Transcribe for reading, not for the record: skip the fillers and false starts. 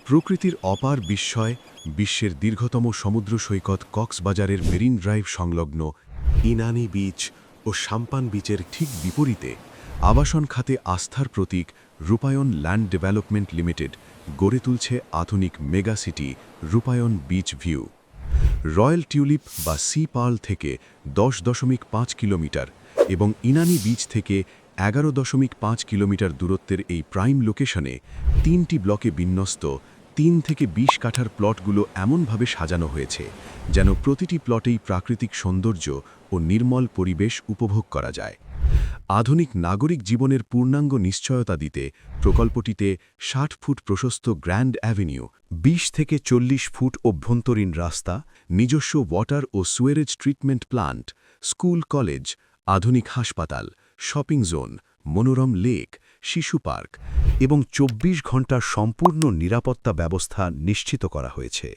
প্রকৃতির অপার বিস্ময়, বিশ্বের দীর্ঘতম সমুদ্র সৈকত কক্সবাজারের মেরিন ড্রাইভ সংলগ্ন ইনানি বিচ ও সাম্পান বিচের ঠিক বিপরীতে আবাসন খাতে আস্থার প্রতীক রূপায়ণ ল্যান্ড ডেভেলপমেন্ট লিমিটেড গড়ে তুলছে আধুনিক মেগা সিটি রূপায়ণ বিচ ভিউ। রয়্যাল টিউলিপ বা সি পার্ল থেকে 10.5 কিলোমিটার এবং ইনানি বিচ থেকে 11.5 কিলোমিটার দূরত্বের এই প্রাইম লোকেশনে 3টি ব্লকে বিন্যস্ত 3 থেকে 20 কাঠার প্লটগুলো এমনভাবে সাজানো হয়েছে যেন প্রতিটি প্লটেই প্রাকৃতিক সৌন্দর্য ও নির্মল পরিবেশ উপভোগ করা যায়। আধুনিক নাগরিক জীবনের পূর্ণাঙ্গ নিশ্চয়তা দিতে প্রকল্পটিতে 60 ফুট প্রশস্ত গ্র্যান্ড অ্যাভিনিউ, 20 থেকে 40 ফুট অভ্যন্তরীণ রাস্তা, নিজস্ব ওয়াটার ও sewerage treatment plant, school college, আধুনিক হাসপাতাল, শপিং জোন, মনোরম লেক, শিশু পার্ক এবং 24 ঘণ্টার সম্পূর্ণ নিরাপত্তা ব্যবস্থা নিশ্চিত করা হয়েছে।